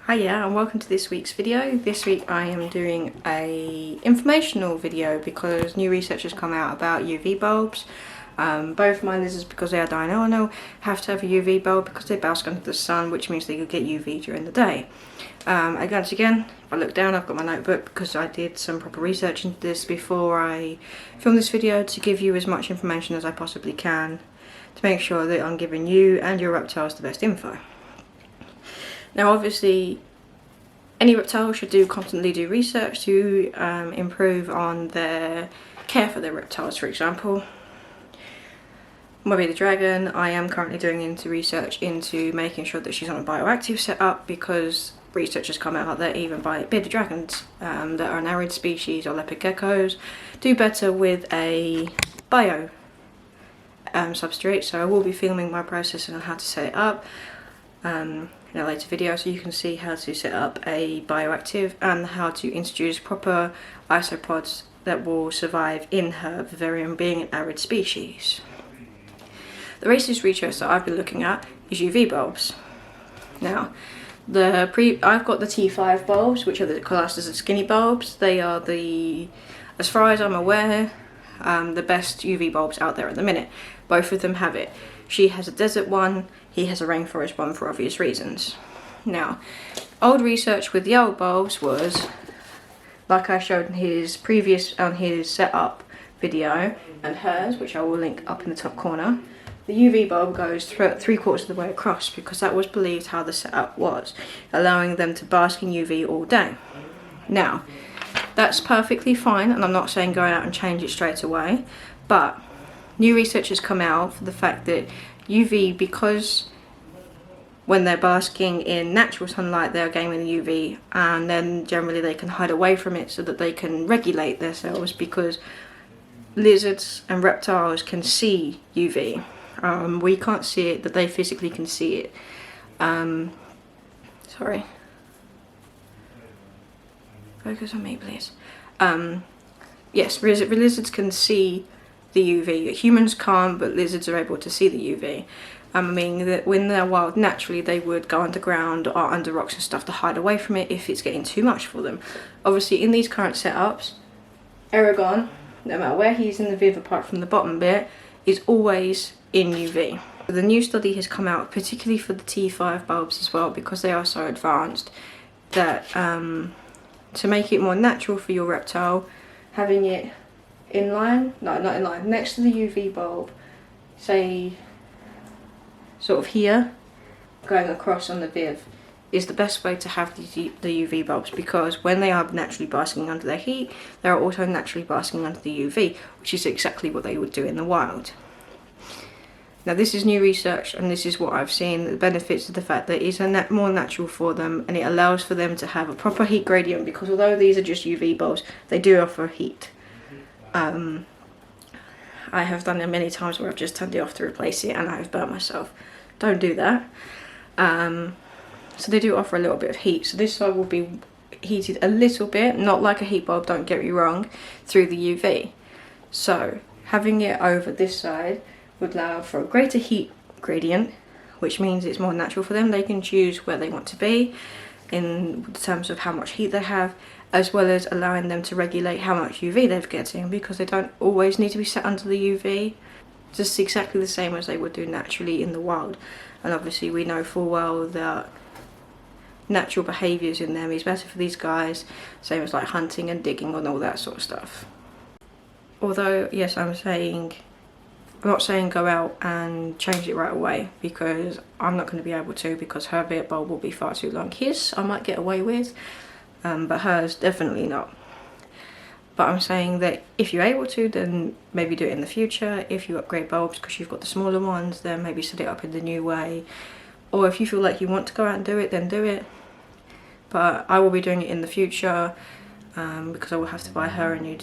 Hiya and welcome to this week's video. This week I am doing a informational video because new research has come out about UV bulbs. Both my lizards, because they are diurnal, have to have a UV bulb because they bask under the sun, which means they could get UV during the day. Once again, if I look down, I've got my notebook because I did some proper research into this before I filmed this video to give you as much information as I possibly can to make sure that I'm giving you and your reptiles the best info. Now obviously any reptile should constantly do research to improve on their care for their reptiles. For example, my bearded dragon, I am currently doing research into making sure that she's on a bioactive setup because research has come out that even bearded dragons that are an arid species or leopard geckos do better with a bio substrate. So I will be filming my process on how to set it up in a later video, so you can see how to set up a bioactive and how to introduce proper isopods that will survive in her vivarium, being an arid species. The latest research that I've been looking at is UV bulbs. Now, I've got the T5 bulbs, which are classed as the skinny bulbs. They are as far as I'm aware, the best UV bulbs out there at the minute. Both of them have it. She has a desert one, he has a rainforest one for obvious reasons. Now, old research with the old bulbs was, like I showed in his setup video and hers, which I will link up in the top corner, the UV bulb goes 3/4 of the way across because that was believed how the setup was, allowing them to bask in UV all day. Now, that's perfectly fine, and I'm not saying go out and change it straight away, but new research has come out for the fact that UV, because when they're basking in natural sunlight they're gaining the UV, and then generally they can hide away from it so that they can regulate themselves, because lizards and reptiles can see UV. We can't see it, but they physically can see it. Sorry. Focus on me, please. Yes, lizards can see the UV. Humans can't, but lizards are able to see the UV. I mean that when they're wild, naturally they would go underground or under rocks and stuff to hide away from it if it's getting too much for them. Obviously in these current setups, Aragon, no matter where he's in the viv apart from the bottom bit, is always in UV. The new study has come out, particularly for the T5 bulbs as well, because they are so advanced, that to make it more natural for your reptile, having it in line, no, not in line, next to the UV bulb, say sort of here, going across on the viv, is the best way to have the UV bulbs, because when they are naturally basking under their heat, they are also naturally basking under the UV, which is exactly what they would do in the wild. Now this is new research, and this is what I've seen, the benefits of the fact that it's more natural for them, and it allows for them to have a proper heat gradient, because although these are just UV bulbs, they do offer heat. I have done it many times where I've just turned it off to replace it and I've burnt myself. Don't do that. So they do offer a little bit of heat. So this side will be heated a little bit, not like a heat bulb, don't get me wrong, through the UV. So having it over this side would allow for a greater heat gradient, which means it's more natural for them. They can choose where they want to be in terms of how much heat they have, as well as allowing them to regulate how much UV they're getting, because they don't always need to be set under the UV, just exactly the same as they would do naturally in the wild. And obviously we know full well that natural behaviours in them is better for these guys, same as like hunting and digging and all that sort of stuff. Although yes, I'm not saying go out and change it right away, because I'm not going to be able to, because her beard bulb will be far too long. His I might get away with, but hers definitely not. But I'm saying that if you're able to, then maybe do it in the future. If you upgrade bulbs because you've got the smaller ones, then maybe set it up in the new way. Or if you feel like you want to go out and do it, then do it. But I will be doing it in the future, because I will have to buy her a new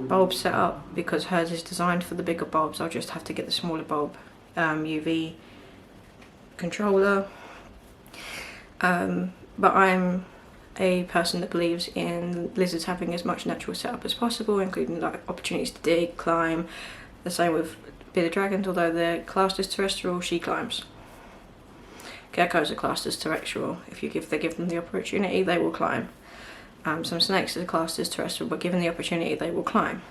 bulb setup, because hers is designed for the bigger bulbs. I'll just have to get the smaller bulb UV controller. But I'm a person that believes in lizards having as much natural setup as possible, including like opportunities to dig, climb. The same with bearded dragons, although they're classed as terrestrial, she climbs. Geckos are classed as terrestrial. If they give them the opportunity, they will climb. Some snakes are classed as terrestrial, but given the opportunity, they will climb.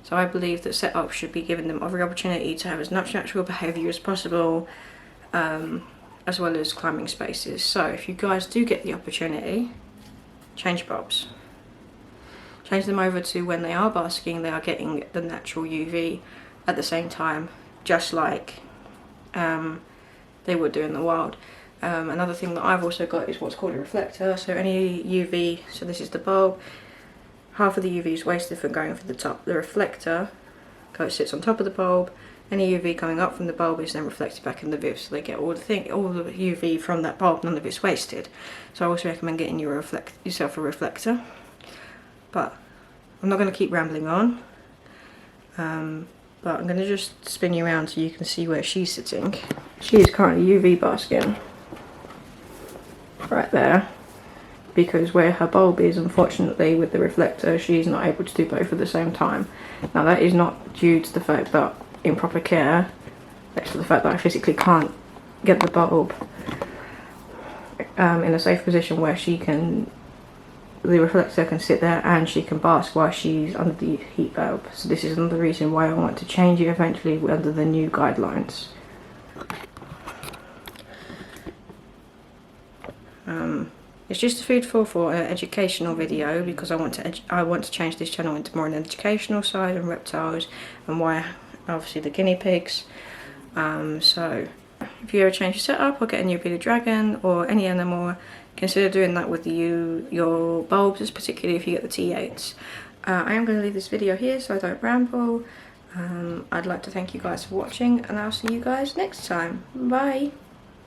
So I believe that setups should be giving them every opportunity to have as much natural behaviour as possible, as well as climbing spaces. So if you guys do get the opportunity, change bulbs. Change them over to when they are basking, they are getting the natural UV at the same time, just like they would do in the wild. Another thing that I've also got is what's called a reflector. So any UV, so this is the bulb, half of the UV is wasted from going for the top. The reflector sits on top of the bulb. Any UV coming up from the bulb is then reflected back in the viv, so they get all the UV from that bulb, none of it's wasted. So I also recommend getting yourself a reflector. But I'm not going to keep rambling on. But I'm going to just spin you around so you can see where she's sitting. She is currently UV basking right there, because where her bulb is, unfortunately, with the reflector, she's not able to do both at the same time. Now that is not due to the fact that improper care, that's to the fact that I physically can't get the bulb in a safe position where the reflector can sit there and she can bask while she's under the heat bulb. So this is another reason why I want to change it eventually under the new guidelines. It's just a food for an educational video, because I want to change this channel into more an educational side and reptiles, and why obviously the guinea pigs. So if you ever change your setup or get a new bearded dragon or any animal, consider doing that with your bulbs, particularly if you get the T8s. I am going to leave this video here so I don't ramble. I'd like to thank you guys for watching, and I'll see you guys next time. Bye!